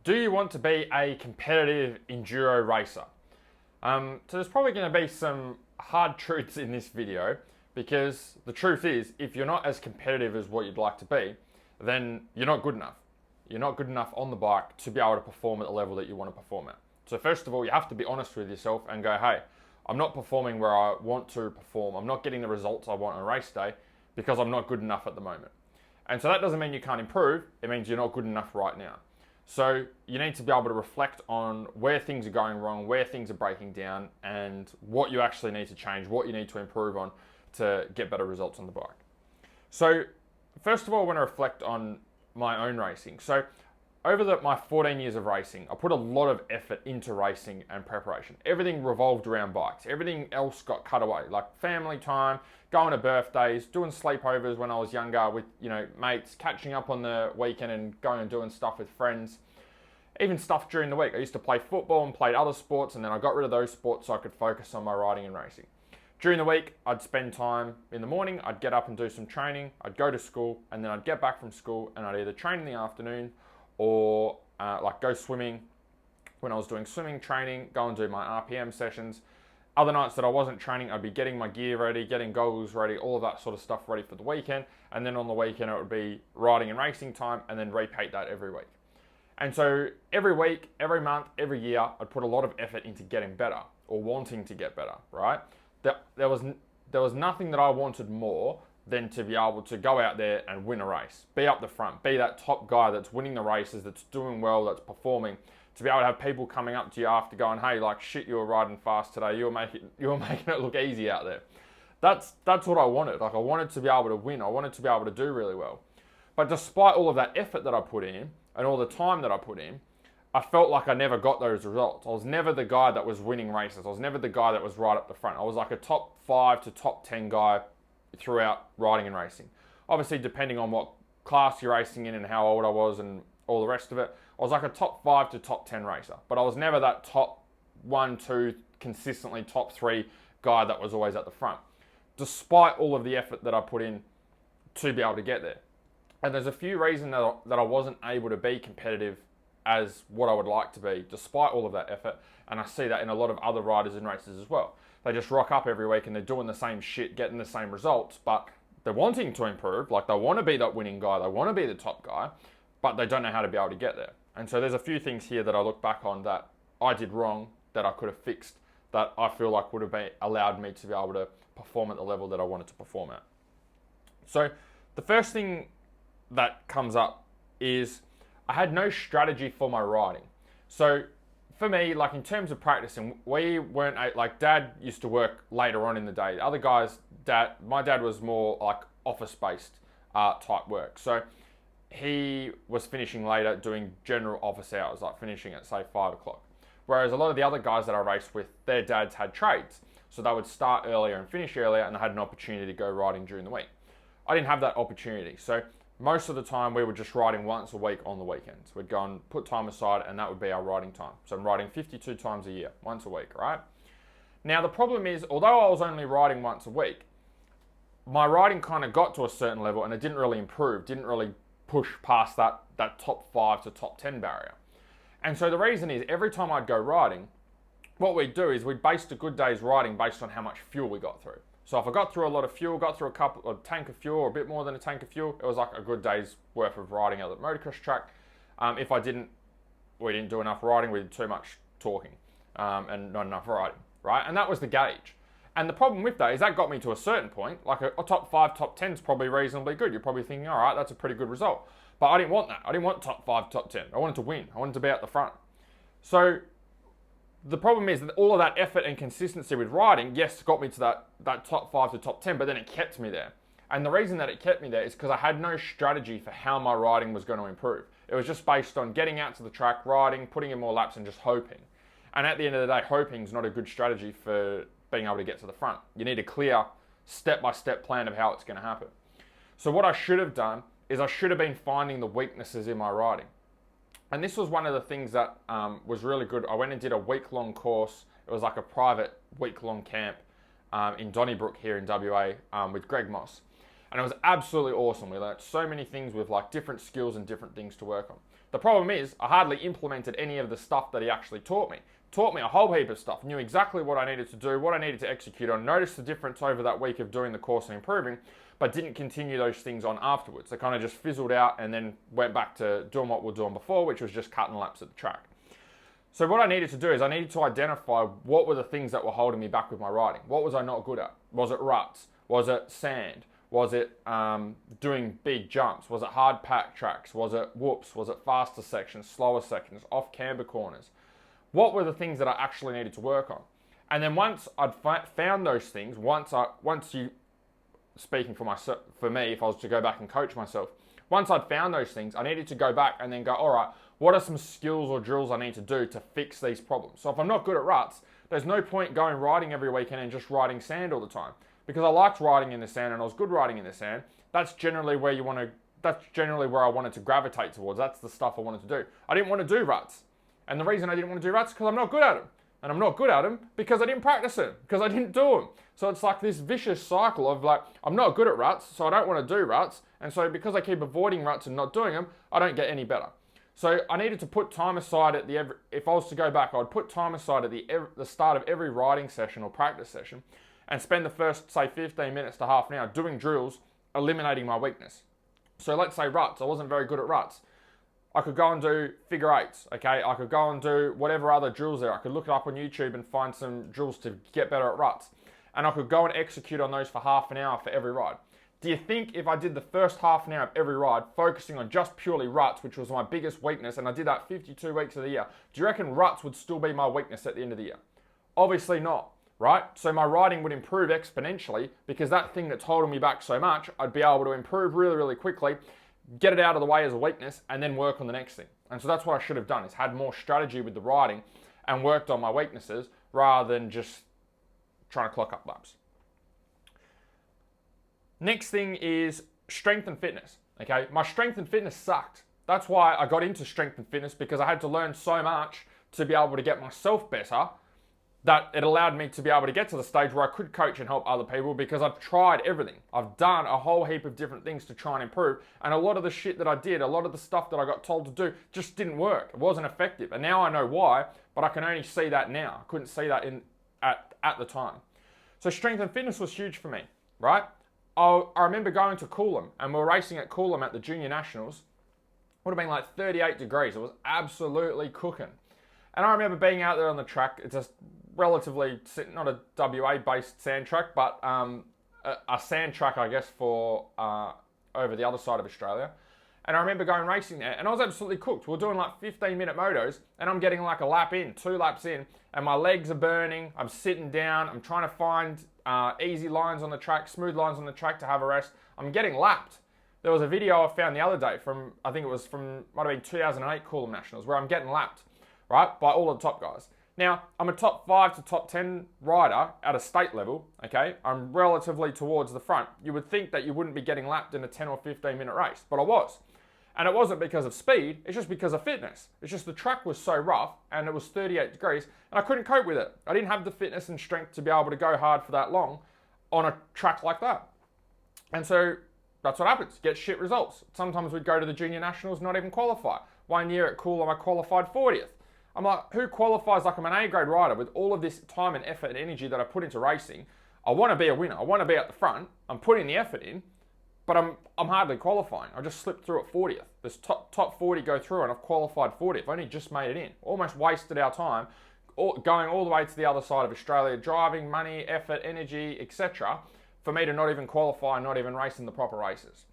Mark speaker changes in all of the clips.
Speaker 1: Do you want to be a competitive enduro racer? So there's probably going to be some hard truths in this video because the truth is, if you're not as competitive as what you'd like to be, then you're not good enough. You're not good enough on the bike to be able to perform at the level that you want to perform at. So first of all, you have to be honest with yourself and go, hey, I'm not performing where I want to perform. I'm not getting the results I want on a race day because I'm not good enough at the moment. And so that doesn't mean you can't improve. It means you're not good enough right now. So you need to be able to reflect on where things are going wrong, where things are breaking down, and what you actually need to change, what you need to improve on to get better results on the bike. So first of all, I want to reflect on my own racing. So over my 14 years of racing, I put a lot of effort into racing and preparation. Everything revolved around bikes. Everything else got cut away, like family time, going to birthdays, doing sleepovers when I was younger with mates, catching up on the weekend and going and doing stuff with friends. Even stuff during the week. I used to play football and played other sports, and then I got rid of those sports so I could focus on my riding and racing. During the week, I'd spend time in the morning, I'd get up and do some training, I'd go to school, and then I'd get back from school and I'd either train in the afternoon or go swimming. When I was doing swimming training, go and do my RPM sessions. Other nights that I wasn't training, I'd be getting my gear ready, getting goggles ready, all of that sort of stuff ready for the weekend. And then on the weekend, it would be riding and racing time, and then repeat that every week. And so every week, every month, every year, I'd put a lot of effort into getting better or wanting to get better, right? There was nothing that I wanted more than to be able to go out there and win a race, be up the front, be that top guy that's winning the races, that's doing well, that's performing, to be able to have people coming up to you after going, hey, like, shit, you were riding fast today, you were making it look easy out there. That's what I wanted. Like, I wanted to be able to win. I wanted to be able to do really well. But despite all of that effort that I put in and all the time that I put in, I felt like I never got those results. I was never the guy that was winning races. I was never the guy that was right up the front. I was like a top 5 to top 10 guy throughout riding and racing. Obviously, depending on what class you're racing in and how old I was and all the rest of it, I was like a top 5 to top 10 racer. But I was never that top 1, 2, consistently top 3 guy that was always at the front, despite all of the effort that I put in to be able to get there. And there's a few reasons that I wasn't able to be competitive as what I would like to be, despite all of that effort. And I see that in a lot of other riders in races as well. They just rock up every week and they're doing the same shit, getting the same results, but they're wanting to improve. Like, they want to be that winning guy, they want to be the top guy, but they don't know how to be able to get there. And so there's a few things here that I look back on that I did wrong, that I could have fixed, that I feel like would have allowed me to be able to perform at the level that I wanted to perform at. So the first thing that comes up is I had no strategy for my riding. So for me, like, in terms of practicing, we weren't, like, Dad used to work later on in the day. Other guys, my dad was more like office-based type work. So he was finishing later doing general office hours, like finishing at, say, 5 o'clock. Whereas a lot of the other guys that I raced with, their dads had trades. So they would start earlier and finish earlier, and they had an opportunity to go riding during the week. I didn't have that opportunity. So most of the time we were just riding once a week on the weekends. We'd go and put time aside, and that would be our riding time. So I'm riding 52 times a year, once a week, right? Now the problem is, although I was only riding once a week, my riding kind of got to a certain level and it didn't really improve, didn't really push past that top 5 to top 10 barrier. And so the reason is, every time I'd go riding, what we'd do is we'd base a good day's riding based on how much fuel we got through. So if I got through a lot of fuel, got through a tank of fuel, or a bit more than a tank of fuel, it was like a good day's worth of riding out the motocross track. If we didn't do enough riding, we did too much talking and not enough riding, right? And that was the gauge. And the problem with that is that got me to a certain point. Like a top 5, top 10 is probably reasonably good. You're probably thinking, all right, that's a pretty good result. But I didn't want that. I didn't want top 5, top 10. I wanted to win. I wanted to be at the front. So the problem is that all of that effort and consistency with riding, yes, got me to that top 5 to top 10, but then it kept me there. And the reason that it kept me there is because I had no strategy for how my riding was going to improve. It was just based on getting out to the track, riding, putting in more laps, and just hoping. And at the end of the day, hoping is not a good strategy for being able to get to the front. You need a clear step-by-step plan of how it's going to happen. So what I should have done is I should have been finding the weaknesses in my riding. And this was one of the things that was really good. I went and did a week-long course. It was like a private week-long camp in Donnybrook here in WA with Greg Moss. And it was absolutely awesome. We learned so many things with like different skills and different things to work on. The problem is I hardly implemented any of the stuff that he actually taught me. Taught me a whole heap of stuff, knew exactly what I needed to do, what I needed to execute on, noticed the difference over that week of doing the course and improving, but didn't continue those things on afterwards. They kind of just fizzled out and then went back to doing what we were doing before, which was just cutting laps at the track. So what I needed to do is I needed to identify what were the things that were holding me back with my riding. What was I not good at? Was it ruts? Was it sand? Was it doing big jumps? Was it hard pack tracks? Was it whoops? Was it faster sections, slower sections, off camber corners? What were the things that I actually needed to work on? And then once I'd found those things, speaking for me, if I was to go back and coach myself, once I'd found those things, I needed to go back and then go, all right, what are some skills or drills I need to do to fix these problems? So if I'm not good at ruts, there's no point going riding every weekend and just riding sand all the time. Because I liked riding in the sand and I was good riding in the sand. That's generally where I wanted to gravitate towards. That's the stuff I wanted to do. I didn't want to do ruts. And the reason I didn't want to do ruts is because I'm not good at them. And I'm not good at them because I didn't practice them, because I didn't do them. So it's like this vicious cycle of like, I'm not good at ruts, so I don't want to do ruts. And so because I keep avoiding ruts and not doing them, I don't get any better. So I needed to put time aside if I was to go back, I'd put time aside at the start of every riding session or practice session and spend the first, say, 15 minutes to half an hour doing drills, eliminating my weakness. So let's say ruts, I wasn't very good at ruts. I could go and do figure eights, okay? I could go and do whatever other drills there. I could look it up on YouTube and find some drills to get better at ruts. And I could go and execute on those for half an hour for every ride. Do you think if I did the first half an hour of every ride, focusing on just purely ruts, which was my biggest weakness, and I did that 52 weeks of the year, do you reckon ruts would still be my weakness at the end of the year? Obviously not, right? So my riding would improve exponentially because that thing that's holding me back so much, I'd be able to improve really, really quickly, get it out of the way as a weakness, and then work on the next thing. And so that's what I should have done, is had more strategy with the riding and worked on my weaknesses rather than just trying to clock up laps. Next thing is strength and fitness, okay? My strength and fitness sucked. That's why I got into strength and fitness, because I had to learn so much to be able to get myself better that it allowed me to be able to get to the stage where I could coach and help other people, because I've tried everything. I've done a whole heap of different things to try and improve. And a lot of the shit that I did, a lot of the stuff that I got told to do just didn't work. It wasn't effective. And now I know why, but I can only see that now. I couldn't see that at the time. So strength and fitness was huge for me, right? I remember going to Coolum, and we were racing at Coolum at the Junior Nationals. It would have been like 38 degrees. It was absolutely cooking. And I remember being out there on the track. It's just relatively, not a WA-based sand track, but a sand track, I guess, for over the other side of Australia. And I remember going racing there, and I was absolutely cooked. We were doing like 15-minute motos, and I'm getting like a lap in, 2 laps in, and my legs are burning. I'm sitting down. I'm trying to find easy lines on the track, smooth lines on the track to have a rest. I'm getting lapped. There was a video I found the other day from, I think it was from, might have been 2008 Coolum Nationals, where I'm getting lapped, right, by all the top guys. Now, I'm a top 5 to top 10 rider at a state level, okay? I'm relatively towards the front. You would think that you wouldn't be getting lapped in a 10 or 15-minute race, but I was. And it wasn't because of speed, it's just because of fitness. It's just the track was so rough, and it was 38 degrees, and I couldn't cope with it. I didn't have the fitness and strength to be able to go hard for that long on a track like that. And so that's what happens, get shit results. Sometimes we'd go to the Junior Nationals, not even qualify. One year at Coolum, I qualified 40th. I'm like, who qualifies? Like, I'm an A-grade rider with all of this time and effort and energy that I put into racing. I want to be a winner. I want to be at the front. I'm putting the effort in, but I'm hardly qualifying. I just slipped through at 40th. This top 40 go through, and I've qualified 40th. I only just made it in. Almost wasted our time going all the way to the other side of Australia, driving, money, effort, energy, etc., for me to not even qualify, not even race in the proper races.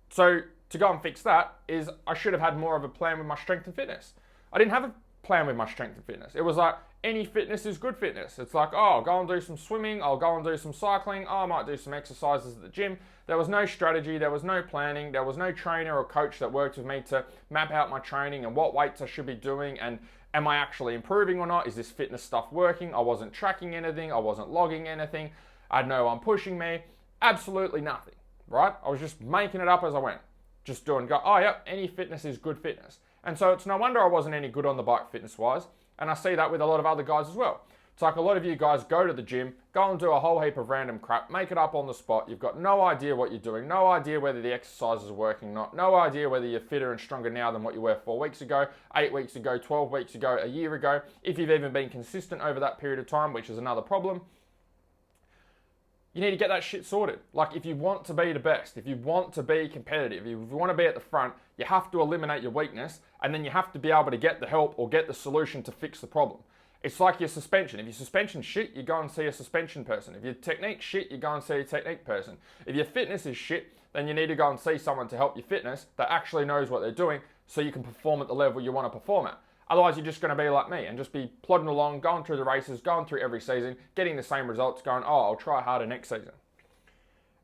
Speaker 1: So to go and fix that is I should have had more of a plan with my strength and fitness. I didn't have a plan with my strength and fitness. It was like, any fitness is good fitness. It's like, oh, I'll go and do some swimming, I'll go and do some cycling, oh, I might do some exercises at the gym. There was no strategy, there was no planning, there was no trainer or coach that worked with me to map out my training and what weights I should be doing, and am I actually improving or not? Is this fitness stuff working? I wasn't tracking anything, I wasn't logging anything, I had no one pushing me, absolutely nothing, right? I was just making it up as I went. Just oh yep, any fitness is good fitness. And so it's no wonder I wasn't any good on the bike fitness-wise, and I see that with a lot of other guys as well. It's like a lot of you guys go to the gym, go and do a whole heap of random crap, make it up on the spot. You've got no idea what you're doing, no idea whether the exercise is working or not, no idea whether you're fitter and stronger now than what you were 4 weeks ago, 8 weeks ago, 12 weeks ago, a year ago, if you've even been consistent over that period of time, which is another problem. You need to get that shit sorted. Like, if you want to be the best, if you want to be competitive, if you want to be at the front, you have to eliminate your weakness, and then you have to be able to get the help or get the solution to fix the problem. It's like your suspension. If your suspension's shit, you go and see a suspension person. If your technique's shit, you go and see a technique person. If your fitness is shit, then you need to go and see someone to help your fitness that actually knows what they're doing so you can perform at the level you want to perform at. Otherwise, you're just going to be like me and just be plodding along, going through the races, going through every season, getting the same results, going, oh, I'll try harder next season.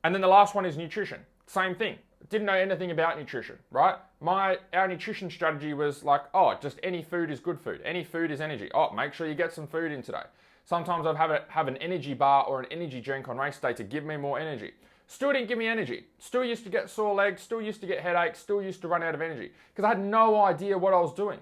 Speaker 1: And then the last one is nutrition. Same thing. Didn't know anything about nutrition, right? Our nutrition strategy was like, oh, just any food is good food. Any food is energy. Oh, make sure you get some food in today. Sometimes I'd have an energy bar or an energy drink on race day to give me more energy. Still didn't give me energy. Still used to get sore legs, still used to get headaches, still used to run out of energy because I had no idea what I was doing.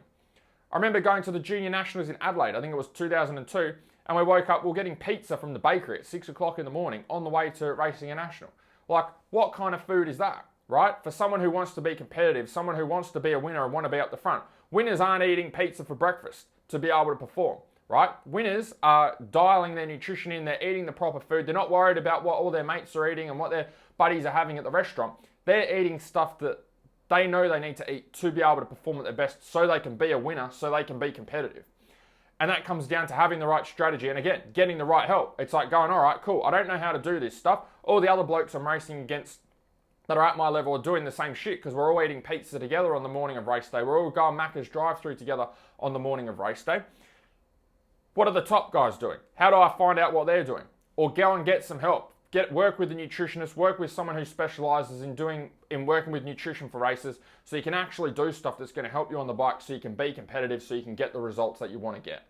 Speaker 1: I remember going to the Junior Nationals in Adelaide, I think it was 2002, and we woke up, we were getting pizza from the bakery at 6 o'clock in the morning on the way to racing a national. Like, what kind of food is that, right? For someone who wants to be competitive, someone who wants to be a winner and want to be up the front. Winners aren't eating pizza for breakfast to be able to perform, right? Winners are dialing their nutrition in, they're eating the proper food, they're not worried about what all their mates are eating and what their buddies are having at the restaurant. They're eating stuff that they know they need to eat to be able to perform at their best so they can be a winner, so they can be competitive. And that comes down to having the right strategy and, again, getting the right help. It's like going, all right, cool, I don't know how to do this stuff. All the other blokes I'm racing against that are at my level are doing the same shit because we're all eating pizza together on the morning of race day. We're all going Macca's drive-through together on the morning of race day. What are the top guys doing? How do I find out what they're doing? Or go and get some help. Work with a nutritionist, work with someone who specializes in working with nutrition for races so you can actually do stuff that's going to help you on the bike so you can be competitive, so you can get the results that you want to get.